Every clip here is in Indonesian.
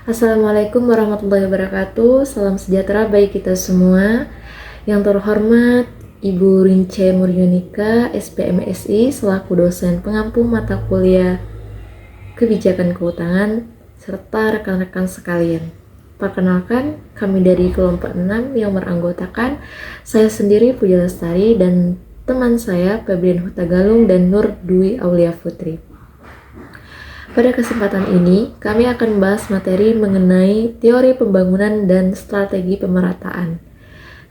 Assalamualaikum warahmatullahi wabarakatuh. Salam sejahtera bagi kita semua. Yang terhormat Ibu Rince Muryonika, SPMSI, selaku dosen pengampu mata kuliah Kebijakan Keuangan, serta rekan-rekan sekalian. Perkenalkan, kami dari kelompok 6 yang beranggotakan saya sendiri Puja Lestari dan teman saya Febrian Hutagalung dan Nur Dwi Aulia Putri. Pada kesempatan ini, kami akan membahas materi mengenai teori pembangunan dan strategi pemerataan.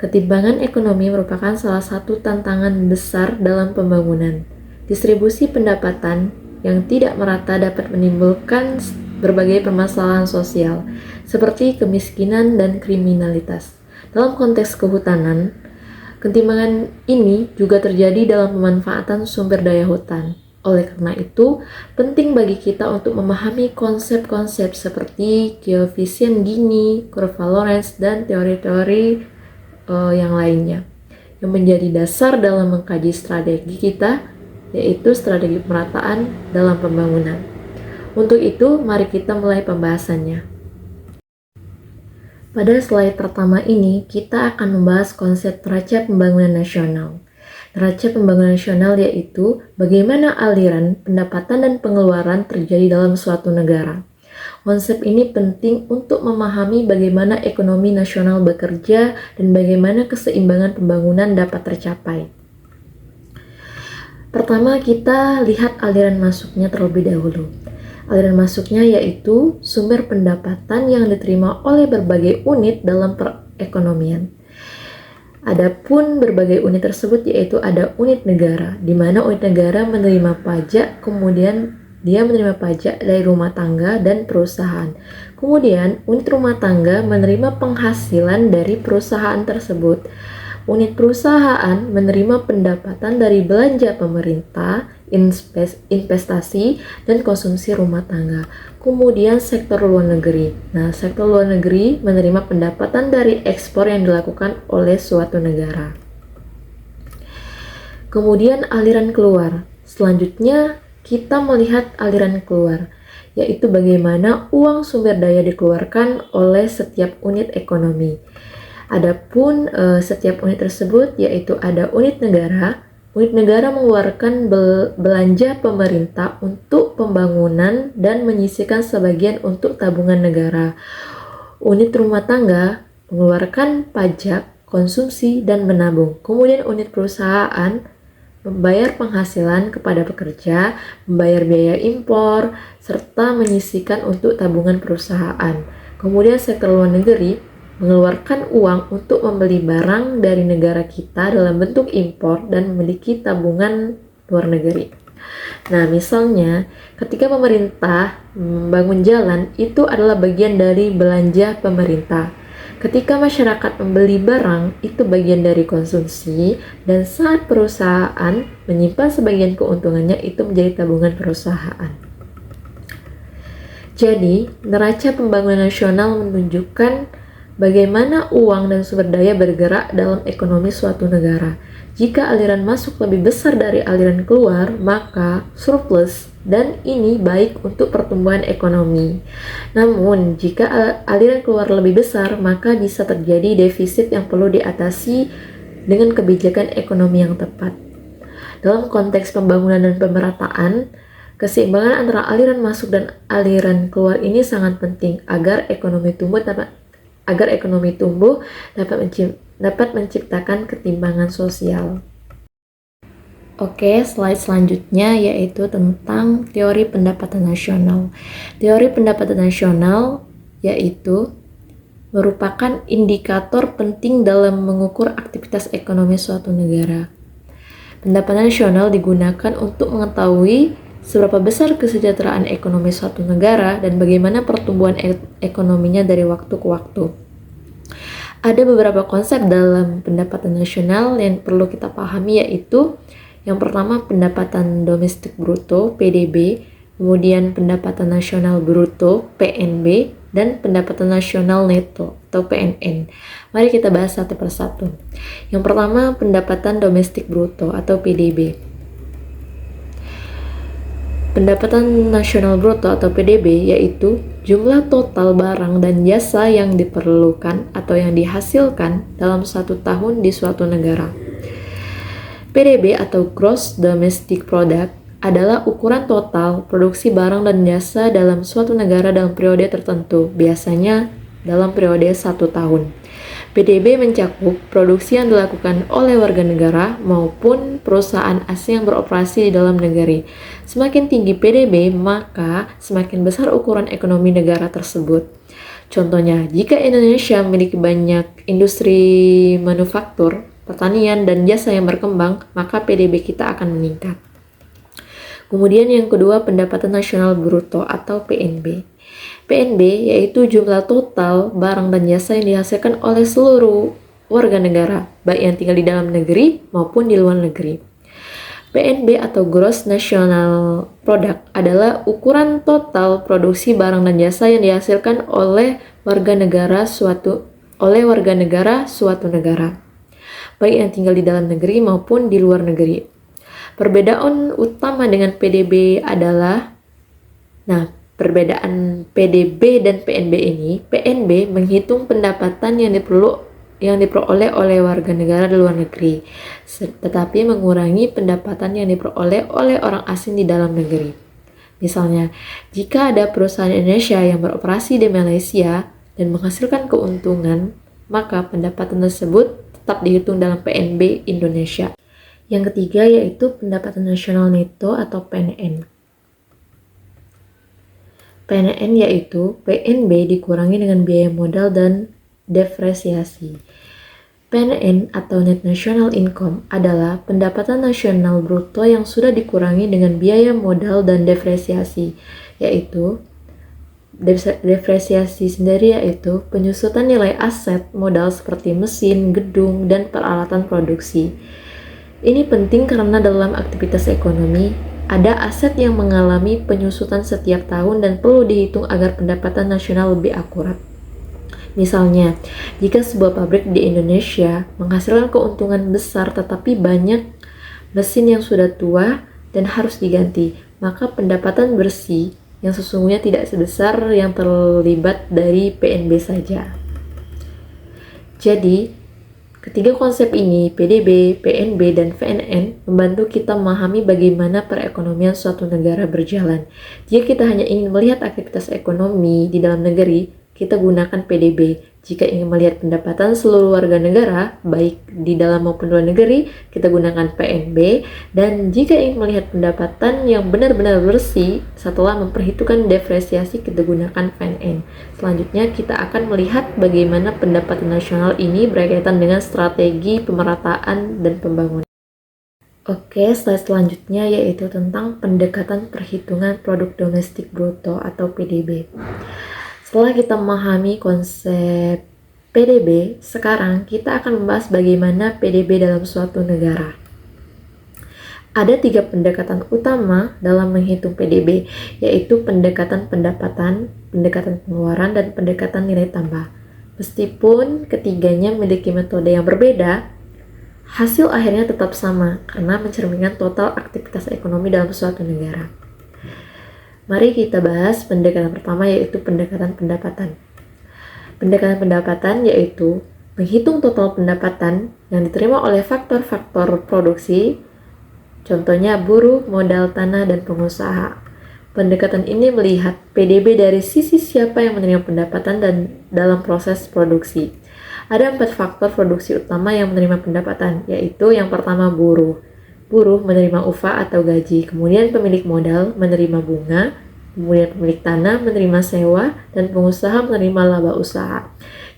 Ketimbangan ekonomi merupakan salah satu tantangan besar dalam pembangunan. Distribusi pendapatan yang tidak merata dapat menimbulkan berbagai permasalahan sosial, seperti kemiskinan dan kriminalitas. Dalam konteks kehutanan, ketimbangan ini juga terjadi dalam pemanfaatan sumber daya hutan. Oleh karena itu, penting bagi kita untuk memahami konsep-konsep seperti koefisien Gini, kurva Lorenz, dan teori-teori yang lainnya yang menjadi dasar dalam mengkaji strategi kita, yaitu strategi pemerataan dalam pembangunan. Untuk itu, mari kita mulai pembahasannya. Pada slide pertama ini, kita akan membahas konsep neraca pembangunan nasional. Neraca pembangunan nasional yaitu bagaimana aliran, pendapatan, dan pengeluaran terjadi dalam suatu negara. Konsep ini penting untuk memahami bagaimana ekonomi nasional bekerja dan bagaimana keseimbangan pembangunan dapat tercapai. Pertama, kita lihat aliran masuknya terlebih dahulu. Aliran masuknya yaitu sumber pendapatan yang diterima oleh berbagai unit dalam perekonomian. Adapun berbagai unit tersebut yaitu ada unit negara, di mana unit negara menerima pajak, kemudian dia menerima pajak dari rumah tangga dan perusahaan. Kemudian unit rumah tangga menerima penghasilan dari perusahaan tersebut. Unit perusahaan menerima pendapatan dari belanja pemerintah, investasi, dan konsumsi rumah tangga. Kemudian sektor luar negeri. Nah, sektor luar negeri menerima pendapatan dari ekspor yang dilakukan oleh suatu negara. Kemudian aliran keluar. Selanjutnya kita melihat aliran keluar, yaitu bagaimana uang sumber daya dikeluarkan oleh setiap unit ekonomi. Adapun setiap unit tersebut yaitu ada unit negara. Unit negara mengeluarkan belanja pemerintah untuk pembangunan dan menyisihkan sebagian untuk tabungan negara. Unit rumah tangga mengeluarkan pajak, konsumsi, dan menabung. Kemudian unit perusahaan membayar penghasilan kepada pekerja, membayar biaya impor, serta menyisihkan untuk tabungan perusahaan. Kemudian sektor luar negeri mengeluarkan uang untuk membeli barang dari negara kita dalam bentuk impor dan memiliki tabungan luar negeri. Nah, misalnya ketika pemerintah membangun jalan, itu adalah bagian dari belanja pemerintah. Ketika masyarakat membeli barang, itu bagian dari konsumsi, dan saat perusahaan menyimpan sebagian keuntungannya, itu menjadi tabungan perusahaan. Jadi, neraca pembangunan nasional menunjukkan bagaimana uang dan sumber daya bergerak dalam ekonomi suatu negara. Jika aliran masuk lebih besar dari aliran keluar, maka surplus, dan ini baik untuk pertumbuhan ekonomi. Namun, jika aliran keluar lebih besar, maka bisa terjadi defisit yang perlu diatasi dengan kebijakan ekonomi yang tepat. Dalam konteks pembangunan dan pemerataan, keseimbangan antara aliran masuk dan aliran keluar ini sangat penting agar ekonomi tumbuh dapat menciptakan ketimbangan sosial. Oke, slide selanjutnya yaitu tentang teori pendapatan nasional. Teori pendapatan nasional yaitu merupakan indikator penting dalam mengukur aktivitas ekonomi suatu negara. Pendapatan nasional digunakan untuk mengetahui seberapa besar kesejahteraan ekonomi suatu negara dan bagaimana pertumbuhan ekonominya dari waktu ke waktu. Ada beberapa konsep dalam pendapatan nasional yang perlu kita pahami, yaitu yang pertama pendapatan domestik bruto (PDB), kemudian pendapatan nasional bruto (PNB), dan pendapatan nasional neto atau PNN. Mari kita bahas satu persatu. Yang pertama pendapatan domestik bruto atau PDB. Pendapatan nasional bruto atau PDB yaitu jumlah total barang dan jasa yang diperlukan atau yang dihasilkan dalam satu tahun di suatu negara. PDB atau Gross Domestic Product adalah ukuran total produksi barang dan jasa dalam suatu negara dalam periode tertentu, biasanya dalam periode 1 tahun. PDB mencakup produksi yang dilakukan oleh warga negara maupun perusahaan asing yang beroperasi di dalam negeri. Semakin tinggi PDB, maka semakin besar ukuran ekonomi negara tersebut. Contohnya, jika Indonesia memiliki banyak industri manufaktur, pertanian, dan jasa yang berkembang, maka PDB kita akan meningkat. Kemudian yang kedua, pendapatan nasional bruto atau PNB. PNB yaitu jumlah total barang dan jasa yang dihasilkan oleh seluruh warga negara, baik yang tinggal di dalam negeri maupun di luar negeri. PNB atau Gross National Product adalah ukuran total produksi barang dan jasa yang dihasilkan oleh warga negara suatu negara, baik yang tinggal di dalam negeri maupun di luar negeri. Perbedaan utama dengan PDB adalah, perbedaan PDB dan PNB ini, PNB menghitung pendapatan yang diperoleh oleh warga negara di luar negeri, tetapi mengurangi pendapatan yang diperoleh oleh orang asing di dalam negeri. Misalnya, jika ada perusahaan Indonesia yang beroperasi di Malaysia dan menghasilkan keuntungan, maka pendapatan tersebut tetap dihitung dalam PNB Indonesia. Yang ketiga yaitu pendapatan nasional neto atau PNN. PNN yaitu PNB dikurangi dengan biaya modal dan depresiasi. PNN atau Net National Income adalah pendapatan nasional bruto yang sudah dikurangi dengan biaya modal dan depresiasi, yaitu depresiasi sendiri yaitu penyusutan nilai aset modal seperti mesin, gedung, dan peralatan produksi. Ini penting karena dalam aktivitas ekonomi, ada aset yang mengalami penyusutan setiap tahun dan perlu dihitung agar pendapatan nasional lebih akurat. Misalnya, jika sebuah pabrik di Indonesia menghasilkan keuntungan besar tetapi banyak mesin yang sudah tua dan harus diganti, maka pendapatan bersih yang sesungguhnya tidak sebesar yang terlibat dari PNB saja. Jadi, ketiga konsep ini, PDB, PNB, dan PNN, membantu kita memahami bagaimana perekonomian suatu negara berjalan. Jika kita hanya ingin melihat aktivitas ekonomi di dalam negeri, kita gunakan PDB. Jika ingin melihat pendapatan seluruh warga negara, baik di dalam maupun luar negeri, kita gunakan PNB. Dan jika ingin melihat pendapatan yang benar-benar bersih, setelah memperhitungkan depresiasi, kita gunakan PNN. Selanjutnya, kita akan melihat bagaimana pendapatan nasional ini berkaitan dengan strategi pemerataan dan pembangunan. Oke, slide selanjutnya yaitu tentang pendekatan perhitungan produk domestik bruto atau PDB. Setelah kita memahami konsep PDB, sekarang kita akan membahas bagaimana PDB dalam suatu negara. Ada 3 pendekatan utama dalam menghitung PDB, yaitu pendekatan pendapatan, pendekatan pengeluaran, dan pendekatan nilai tambah. Meskipun ketiganya memiliki metode yang berbeda, hasil akhirnya tetap sama karena mencerminkan total aktivitas ekonomi dalam suatu negara. Mari kita bahas pendekatan pertama yaitu pendekatan pendapatan. Pendekatan pendapatan yaitu menghitung total pendapatan yang diterima oleh faktor-faktor produksi, contohnya buruh, modal tanah, dan pengusaha. Pendekatan ini melihat PDB dari sisi siapa yang menerima pendapatan dan dalam proses produksi. Ada 4 faktor produksi utama yang menerima pendapatan, yaitu yang pertama buruh. Buruh menerima upah atau gaji, kemudian pemilik modal menerima bunga, kemudian pemilik tanah menerima sewa, dan pengusaha menerima laba usaha.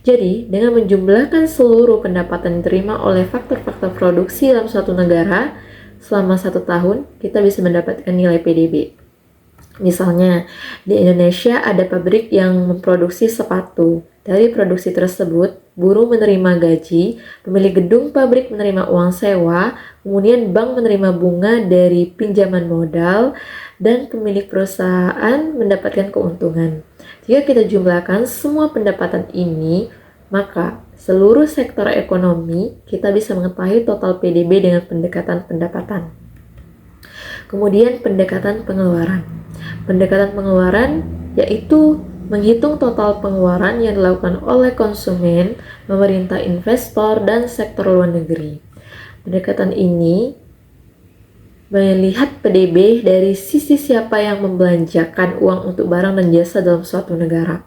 Jadi, dengan menjumlahkan seluruh pendapatan yang diterima oleh faktor-faktor produksi dalam suatu negara selama 1 tahun, kita bisa mendapatkan nilai PDB. Misalnya, di Indonesia ada pabrik yang memproduksi sepatu. Dari produksi tersebut, buruh menerima gaji, pemilik gedung pabrik menerima uang sewa, kemudian bank menerima bunga dari pinjaman modal, dan pemilik perusahaan mendapatkan keuntungan. Jika kita jumlahkan semua pendapatan ini, maka seluruh sektor ekonomi kita bisa mengetahui total PDB dengan pendekatan pendapatan. Kemudian pendekatan pengeluaran. Pendekatan pengeluaran yaitu menghitung total pengeluaran yang dilakukan oleh konsumen, pemerintah, investor, dan sektor luar negeri. Pendekatan ini melihat PDB dari sisi siapa yang membelanjakan uang untuk barang dan jasa dalam suatu negara.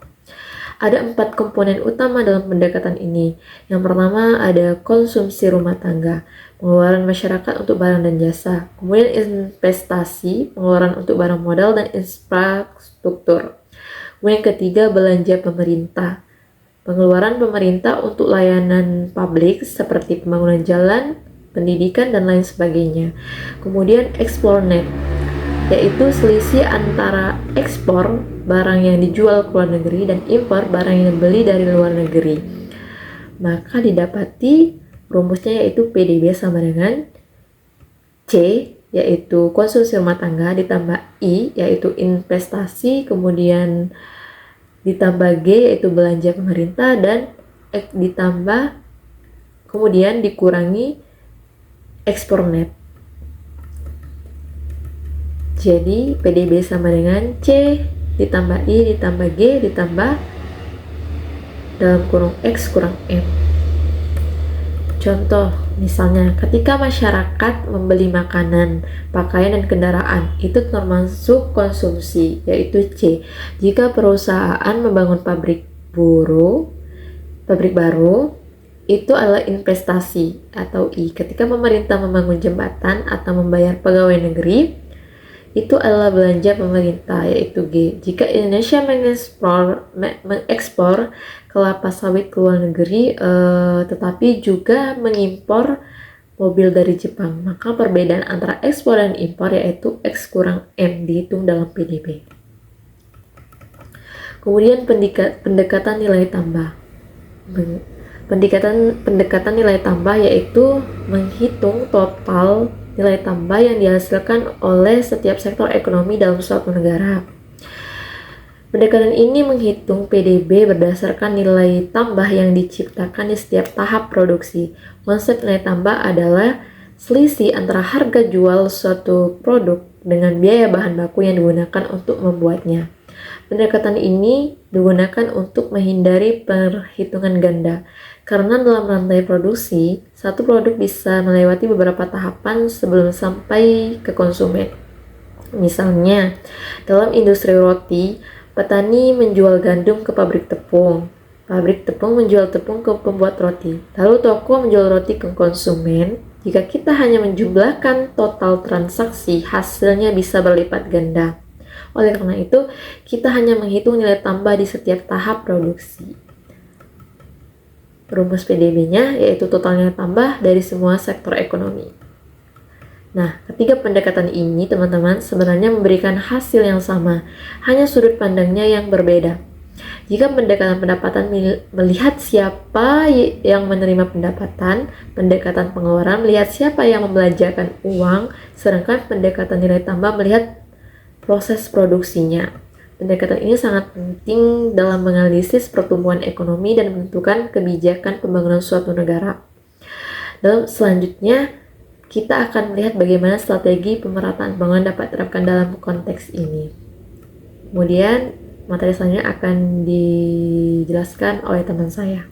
Ada 4 komponen utama dalam pendekatan ini. Yang pertama ada konsumsi rumah tangga, pengeluaran masyarakat untuk barang dan jasa, kemudian investasi, pengeluaran untuk barang modal dan infrastruktur. Kemudian yang ketiga belanja pemerintah, pengeluaran pemerintah untuk layanan publik seperti pembangunan jalan, pendidikan, dan lain sebagainya. Kemudian ekspor net, yaitu selisih antara ekspor barang yang dijual ke luar negeri dan impor barang yang dibeli dari luar negeri. Maka didapati rumusnya yaitu PDB sama dengan C, yaitu konsumsi rumah tangga, ditambah I, yaitu investasi, kemudian ditambah G, yaitu belanja pemerintah, dan ditambah kemudian dikurangi ekspor net. Jadi PDB sama dengan C ditambah I ditambah G ditambah dalam kurung X kurang M. Contoh, misalnya ketika masyarakat membeli makanan, pakaian, dan kendaraan, itu termasuk konsumsi, yaitu C. Jika perusahaan membangun pabrik baru, itu adalah investasi atau I. Ketika pemerintah membangun jembatan atau membayar pegawai negeri, itu adalah belanja pemerintah, yaitu G. Jika Indonesia mengekspor kelapa sawit ke luar negeri, tetapi juga mengimpor mobil dari Jepang, maka perbedaan antara ekspor dan impor yaitu X kurang M dihitung dalam PDB. Kemudian pendekatan nilai tambah. Pendekatan nilai tambah yaitu menghitung total nilai tambah yang dihasilkan oleh setiap sektor ekonomi dalam suatu negara. Pendekatan ini menghitung PDB berdasarkan nilai tambah yang diciptakan di setiap tahap produksi. Konsep nilai tambah adalah selisih antara harga jual suatu produk dengan biaya bahan baku yang digunakan untuk membuatnya. Pendekatan ini digunakan untuk menghindari perhitungan ganda, karena dalam rantai produksi, satu produk bisa melewati beberapa tahapan sebelum sampai ke konsumen. Misalnya, dalam industri roti, petani menjual gandum ke pabrik tepung menjual tepung ke pembuat roti, lalu toko menjual roti ke konsumen. Jika kita hanya menjumlahkan total transaksi, hasilnya bisa berlipat ganda. Oleh karena itu, kita hanya menghitung nilai tambah di setiap tahap produksi. Rumus PDB-nya yaitu total nilai tambah dari semua sektor ekonomi. Nah, ketiga pendekatan ini, teman-teman, sebenarnya memberikan hasil yang sama, hanya sudut pandangnya yang berbeda. Jika pendekatan pendapatan melihat siapa yang menerima pendapatan, pendekatan pengeluaran melihat siapa yang membelanjakan uang, sedangkan pendekatan nilai tambah melihat proses produksinya. Pendekatan ini sangat penting dalam menganalisis pertumbuhan ekonomi dan menentukan kebijakan pembangunan suatu negara. Dalam selanjutnya, kita akan melihat bagaimana strategi pemerataan pembangunan dapat diterapkan dalam konteks ini. Kemudian, materi selanjutnya akan dijelaskan oleh teman saya.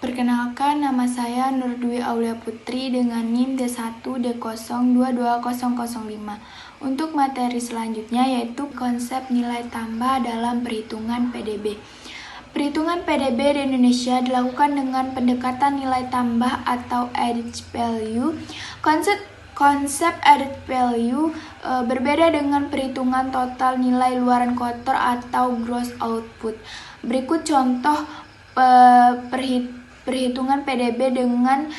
Perkenalkan, nama saya Nur Dwi Aulia Putri dengan NIM D1D022005. Untuk materi selanjutnya yaitu konsep nilai tambah dalam perhitungan PDB. Perhitungan PDB di Indonesia dilakukan dengan pendekatan nilai tambah atau added value. Konsep added value berbeda dengan perhitungan total nilai luaran kotor atau gross output. Berikut contoh perhitungan PDB dengan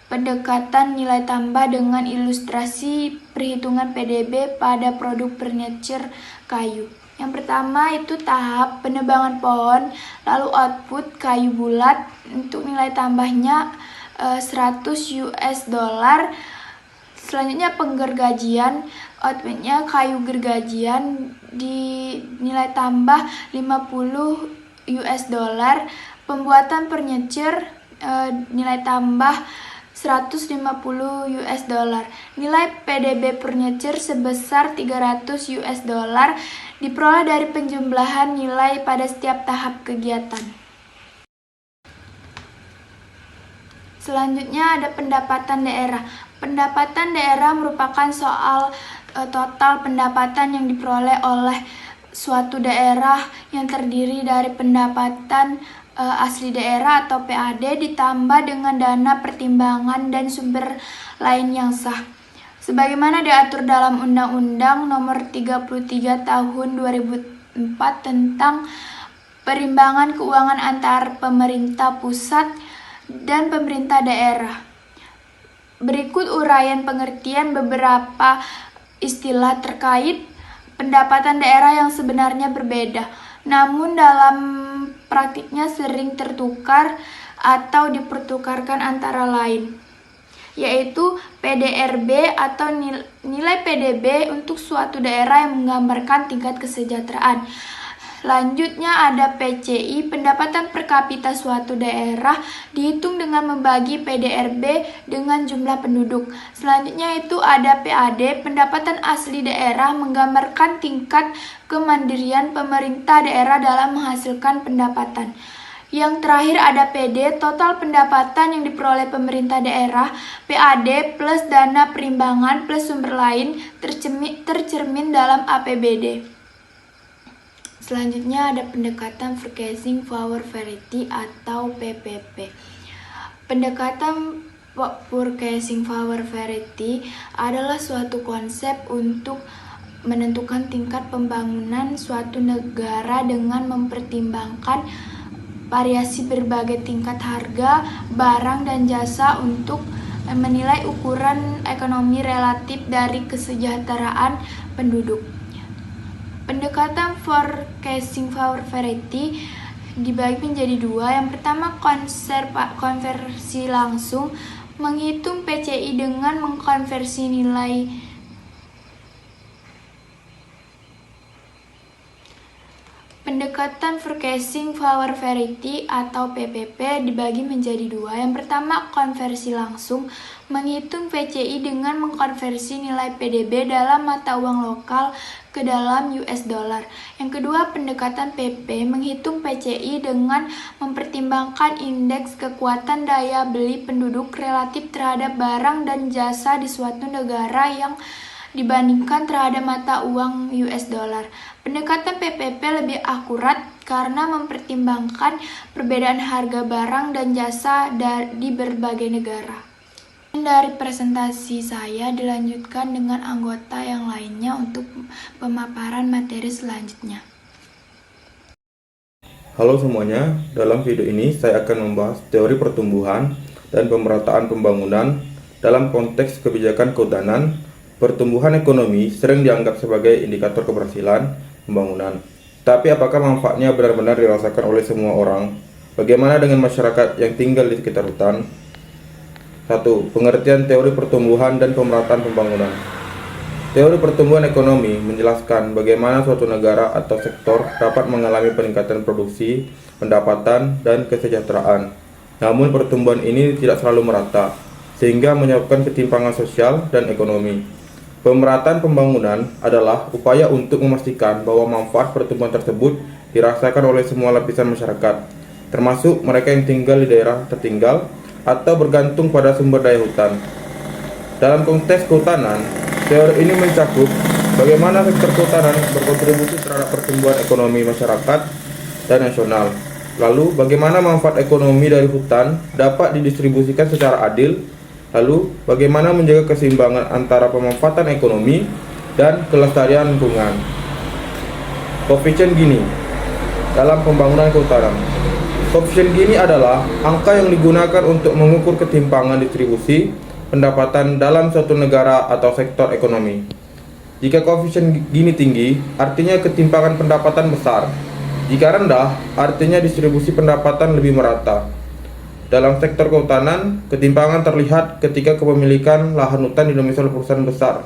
pendekatan nilai tambah dengan ilustrasi perhitungan PDB pada produk furniture kayu. Yang pertama itu tahap penebangan pohon, lalu output kayu bulat untuk nilai tambahnya 100 US dollar. Selanjutnya penggergajian, outputnya kayu gergajian di nilai tambah 50 US dollar. Pembuatan furniture nilai tambah $150. Nilai PDB furniture sebesar $300 diperoleh dari penjumlahan nilai pada setiap tahap kegiatan. Selanjutnya ada pendapatan daerah. Pendapatan daerah merupakan soal total pendapatan yang diperoleh oleh suatu daerah yang terdiri dari pendapatan asli daerah atau PAD ditambah dengan dana pertimbangan dan sumber lain yang sah. Sebagaimana diatur dalam Undang-Undang Nomor 33 Tahun 2004 tentang perimbangan keuangan antar pemerintah pusat dan pemerintah daerah. Berikut uraian pengertian beberapa istilah terkait pendapatan daerah yang sebenarnya berbeda, namun dalam praktiknya sering tertukar atau dipertukarkan antara lain, yaitu PDRB atau nilai PDB untuk suatu daerah yang menggambarkan tingkat kesejahteraan. Selanjutnya ada PCI, pendapatan per kapita suatu daerah dihitung dengan membagi PDRB dengan jumlah penduduk. Selanjutnya itu ada PAD, pendapatan asli daerah menggambarkan tingkat kemandirian pemerintah daerah dalam menghasilkan pendapatan. Yang terakhir ada PD, total pendapatan yang diperoleh pemerintah daerah, PAD plus dana perimbangan plus sumber lain tercermin dalam APBD. Selanjutnya ada pendekatan Purchasing Power Parity atau PPP. Pendekatan Purchasing Power Parity adalah suatu konsep untuk menentukan tingkat pembangunan suatu negara dengan mempertimbangkan variasi berbagai tingkat harga barang dan jasa untuk menilai ukuran ekonomi relatif dari kesejahteraan penduduk. Pendekatan Purchasing Power Parity dibagi menjadi dua. Yang pertama konversi langsung, menghitung PCI dengan mengkonversi nilai Pendekatan Purchasing Power Parity atau PPP dibagi menjadi dua. Yang pertama konversi langsung, menghitung PCI dengan mengkonversi nilai PDB dalam mata uang lokal ke dalam US dollar. Yang kedua pendekatan PP, menghitung PCI dengan mempertimbangkan indeks kekuatan daya beli penduduk relatif terhadap barang dan jasa di suatu negara yang dibandingkan terhadap mata uang US dollar. Pendekatan PPP lebih akurat karena mempertimbangkan perbedaan harga barang dan jasa di berbagai negara. Dari presentasi saya dilanjutkan dengan anggota yang lainnya untuk pemaparan materi selanjutnya. Halo semuanya, dalam video ini saya akan membahas teori pertumbuhan dan pemerataan pembangunan dalam konteks kebijakan kehutanan. Pertumbuhan ekonomi sering dianggap sebagai indikator keberhasilan pembangunan. Tapi apakah manfaatnya benar-benar dirasakan oleh semua orang? Bagaimana dengan masyarakat yang tinggal di sekitar hutan? 1. Pengertian teori pertumbuhan dan pemerataan pembangunan. Teori pertumbuhan ekonomi menjelaskan bagaimana suatu negara atau sektor dapat mengalami peningkatan produksi, pendapatan, dan kesejahteraan. Namun pertumbuhan ini tidak selalu merata, sehingga menyebabkan ketimpangan sosial dan ekonomi. Pemerataan pembangunan adalah upaya untuk memastikan bahwa manfaat pertumbuhan tersebut dirasakan oleh semua lapisan masyarakat, termasuk mereka yang tinggal di daerah tertinggal atau bergantung pada sumber daya hutan. Dalam konteks kehutanan, teori ini mencakup bagaimana sektor kehutanan berkontribusi terhadap pertumbuhan ekonomi masyarakat dan nasional. Lalu, bagaimana manfaat ekonomi dari hutan dapat didistribusikan secara adil. Lalu, bagaimana menjaga keseimbangan antara pemanfaatan ekonomi dan kelestarian lingkungan. Koefisien Gini dalam pembangunan kehutanan. Koefisien Gini adalah angka yang digunakan untuk mengukur ketimpangan distribusi pendapatan dalam suatu negara atau sektor ekonomi. Jika koefisien Gini tinggi, artinya ketimpangan pendapatan besar. Jika rendah, artinya distribusi pendapatan lebih merata. Dalam sektor kehutanan, ketimpangan terlihat ketika kepemilikan lahan hutan didominasi oleh perusahaan besar.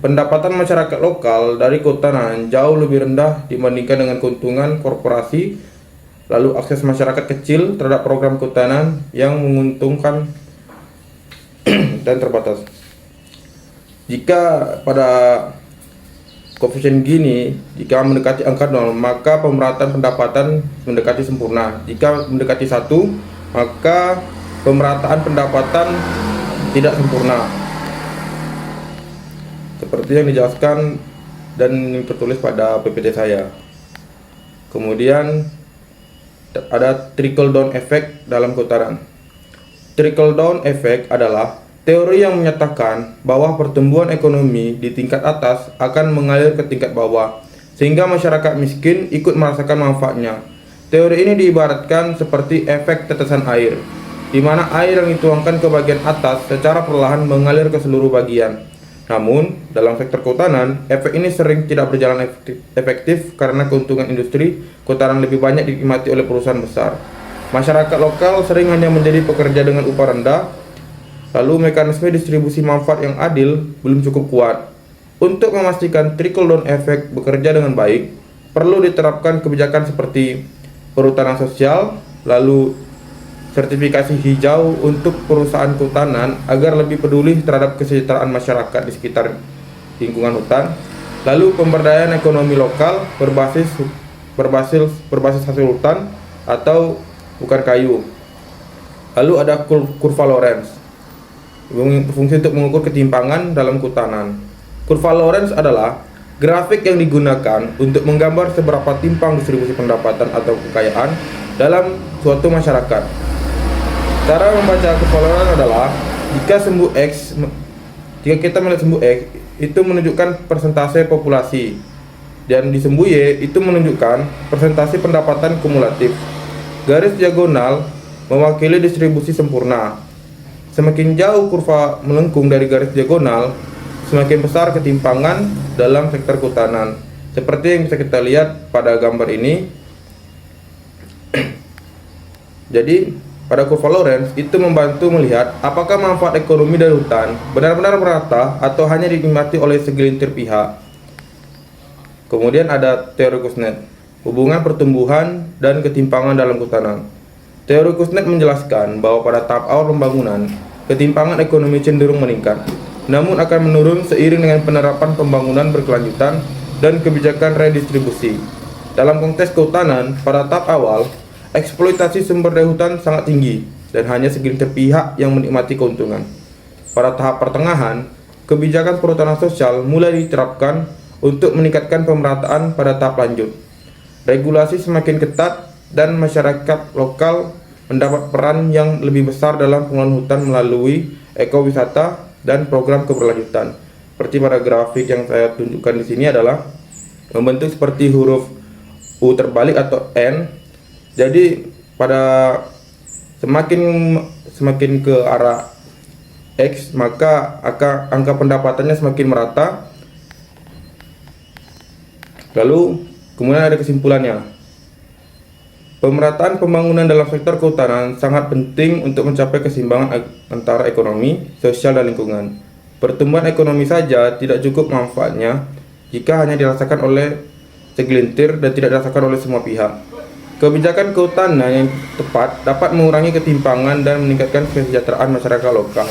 Pendapatan masyarakat lokal dari kehutanan jauh lebih rendah dibandingkan dengan keuntungan korporasi. Lalu akses masyarakat kecil terhadap program kehutanan yang menguntungkan dan terbatas. Jika pada koefisien gini, jika mendekati angka 0, maka pemerataan pendapatan mendekati sempurna. Jika mendekati 1, maka pemerataan pendapatan tidak sempurna. Seperti yang dijelaskan dan tertulis pada PPT saya. Kemudian ada trickle down effect dalam kehutanan. Trickle down effect adalah teori yang menyatakan bahwa pertumbuhan ekonomi di tingkat atas akan mengalir ke tingkat bawah, sehingga masyarakat miskin ikut merasakan manfaatnya. Teori ini diibaratkan seperti efek tetesan air, di mana air yang dituangkan ke bagian atas secara perlahan mengalir ke seluruh bagian. Namun, dalam sektor kehutanan, efek ini sering tidak berjalan efektif karena keuntungan industri kehutanan lebih banyak dinikmati oleh perusahaan besar. Masyarakat lokal sering hanya menjadi pekerja dengan upah rendah. Lalu mekanisme distribusi manfaat yang adil belum cukup kuat. Untuk memastikan trickle down effect bekerja dengan baik, perlu diterapkan kebijakan seperti perhutanan sosial, lalu sertifikasi hijau untuk perusahaan kehutanan agar lebih peduli terhadap kesejahteraan masyarakat di sekitar lingkungan hutan, lalu pemberdayaan ekonomi lokal berbasis hasil hutan atau bukan kayu. Lalu ada kurva Lorenz, berfungsi untuk mengukur ketimpangan dalam kehutanan. Kurva Lorenz adalah grafik yang digunakan untuk menggambar seberapa timpang distribusi pendapatan atau kekayaan dalam suatu masyarakat. Cara membaca kurva Lorenz adalah jika kita melihat sumbu X itu menunjukkan persentase populasi, dan di sumbu Y itu menunjukkan persentase pendapatan kumulatif. Garis diagonal mewakili distribusi sempurna. Semakin jauh kurva melengkung dari garis diagonal, semakin besar ketimpangan dalam sektor kehutanan. Seperti yang bisa kita lihat pada gambar ini. Jadi, pada kurva Lorenz itu membantu melihat apakah manfaat ekonomi dari hutan benar-benar merata atau hanya dinikmati oleh segelintir pihak. Kemudian ada teori Kuznets, hubungan pertumbuhan dan ketimpangan dalam kehutanan. Teori Kuznets menjelaskan bahwa pada tahap awal pembangunan, ketimpangan ekonomi cenderung meningkat, namun akan menurun seiring dengan penerapan pembangunan berkelanjutan dan kebijakan redistribusi. Dalam konteks kehutanan, pada tahap awal, eksploitasi sumber daya hutan sangat tinggi dan hanya segelintir pihak yang menikmati keuntungan. Pada tahap pertengahan, kebijakan perhutanan sosial mulai diterapkan untuk meningkatkan pemerataan pada tahap lanjut. Regulasi semakin ketat dan masyarakat lokal mendapat peran yang lebih besar dalam pengelolaan hutan melalui ekowisata dan program keberlanjutan. Seperti pada grafik yang saya tunjukkan di sini adalah membentuk seperti huruf U terbalik atau N. Jadi pada semakin ke arah X, maka angka pendapatannya semakin merata. Lalu kemudian ada kesimpulannya. Pemerataan pembangunan dalam sektor kehutanan sangat penting untuk mencapai keseimbangan antara ekonomi, sosial, dan lingkungan. Pertumbuhan ekonomi saja tidak cukup manfaatnya jika hanya dirasakan oleh segelintir dan tidak dirasakan oleh semua pihak. Kebijakan kehutanan yang tepat dapat mengurangi ketimpangan dan meningkatkan kesejahteraan masyarakat lokal.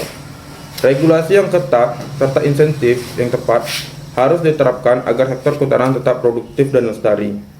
Regulasi yang ketat serta insentif yang tepat harus diterapkan agar sektor kehutanan tetap produktif dan lestari.